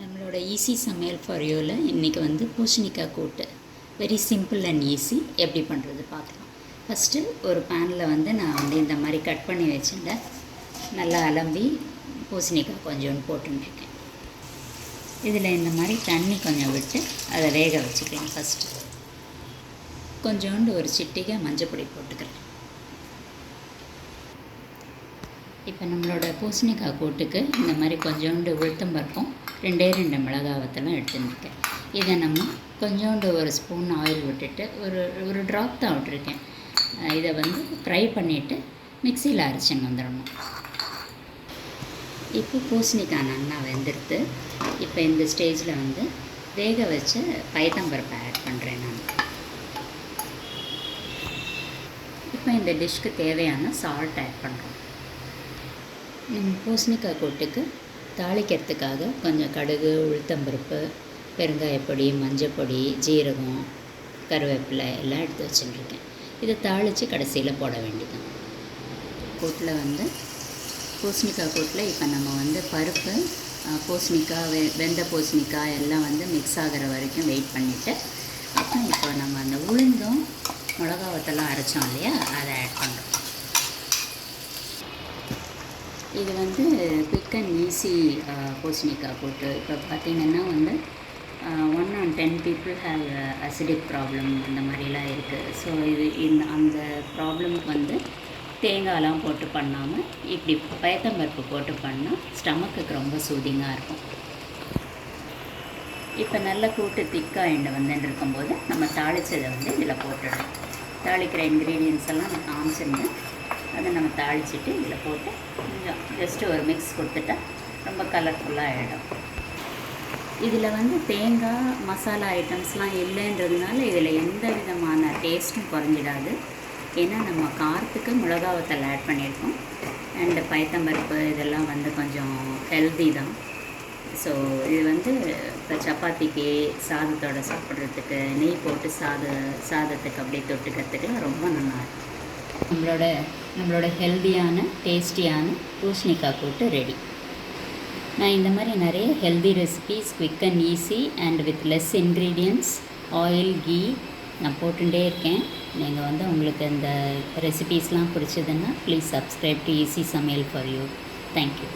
நம்மளோட easy Samayal for யூவில் இன்றைக்கி வந்து பூசணிக்காய் கூட்டு வெரி சிம்பிள் அண்ட் ஈஸி எப்படி பண்ணுறது பார்க்கலாம். ஃபஸ்ட்டு ஒரு பேனில் வந்து நான் வந்து இந்த மாதிரி கட் பண்ணி வச்சுட்டேன். நல்லா அலம்பி பூசணிக்காய் கொஞ்சோண்டு போட்டுருக்கேன். இதில் இந்த மாதிரி தண்ணி கொஞ்சம் விட்டு அதை வேக வச்சுக்கலாம். ஃபஸ்ட்டு கொஞ்சோண்டு ஒரு சிட்டிகை மஞ்சப்பொடி போட்டுக்கிறேன். இப்போ நம்மளோட பூசணிக்காய் கூட்டுக்கு இந்த மாதிரி கொஞ்சோண்டு உளுத்தம்பருப்பும் 2 மிளகாய் வத்தலும் எடுத்துருக்கேன். இதை நம்ம கொஞ்சோண்டு ஒரு ஸ்பூன் ஆயில் விட்டுட்டு ஒரு ட்ராப் தான் விட்டுருக்கேன். இதை வந்து ஃப்ரை பண்ணிவிட்டு மிக்சியில் அரைச்சின்னு வந்துடணும். இப்போ பூசணிக்காய் நல்லா வெந்துடுத்து. இப்போ இந்த ஸ்டேஜில் வந்து வேக வச்ச பயத்தம்பருப்பை ஆட் பண்ணுறேன் நான். இப்போ இந்த டிஷ்க்கு தேவையான சால்ட் ஆட் பண்ணுறோம். பூசணிக்காய் கூட்டுக்கு தாளிக்கிறதுக்காக கொஞ்சம் கடுகு, உளுத்தம்பருப்பு, பெருங்காயப்பொடி, மஞ்சப்பொடி, ஜீரகம், கருவேப்பிலை எல்லாம் எடுத்து வச்சுட்டுருக்கேன். இதை தாளித்து கடைசியில் போட வேண்டியதான். கூட்டில் வந்து பூசணிக்காய் கூட்டில் இப்போ நம்ம வந்து பருப்பு, பூசணிக்காய், வெந்த பூசணிக்காய் எல்லாம் வந்து மிக்ஸ் ஆகிற வரைக்கும் வெயிட் பண்ணிவிட்டு அப்புறம் இப்போ நம்ம அந்த உளுந்தும் மிளகா வத்தெல்லாம் அரைச்சோம் இல்லையா, அதை ஆட் பண்ணுறோம். இது வந்து குயிக் அண்ட் ஈஸி பூசணிக்காய் கூட்டு. இப்போ பார்த்திங்கன்னா வந்து 1 on 10 people have acidic problem அந்த மாதிரிலாம் இருக்குது. ஸோ அந்த ப்ராப்ளம்க்கு வந்து தேங்காயெலாம் போட்டு பண்ணாமல் இப்படி பயத்தம்பருப்பு போட்டு பண்ணால் ஸ்டமக்குக்கு ரொம்ப சூதிங்காக இருக்கும். இப்போ நல்ல கூட்டு திக்காக எண்ணெய் வந்துன்னு இருக்கும்போது நம்ம தாளித்ததை வந்து இதில் போட்டுடணும். தாளிக்கிற இன்க்ரீடியன்ஸ் எல்லாம் நான் காமிச்சிருந்தேன். அதை நம்ம தாளிச்சிட்டு இதில் போட்டு கொஞ்சம் ஜஸ்ட்டு ஒரு மிக்ஸ் கொடுத்துட்டா ரொம்ப கலர்ஃபுல்லாக ஆகிடும். இதில் வந்து தேங்காய் மசாலா ஐட்டம்ஸ்லாம் இல்லைன்றதுனால இதில் எந்த விதமான டேஸ்ட்டும் குறைஞ்சிடாது. ஏன்னா நம்ம காரத்துக்கு மிளகா வத்தல் ஆட் பண்ணியிருக்கோம். அண்டு பயத்தம்பருப்பு இதெல்லாம் வந்து கொஞ்சம் ஹெல்தி தான். ஸோ இது வந்து இப்போ சப்பாத்திக்கு சாதத்தோடு சாப்பிட்றதுக்கு நெய் போட்டு சாதத்துக்கு அப்படியே தொட்டுக்கிறதுக்குலாம் ரொம்ப நல்லாயிருக்கும். நம்மளோட ஹெல்தியான டேஸ்டியான பூசணிக்காய் கூட்டு ரெடி. நான் இந்த மாதிரி நிறைய healthy recipes quick and easy and with less ingredients, oil, ghee நான் போட்டுகிட்டே இருக்கேன். நீங்கள் வந்து உங்களுக்கு இந்த ரெசிபீஸ்லாம் பிடிச்சதுன்னா please subscribe to easy Samayal for you. Thank you.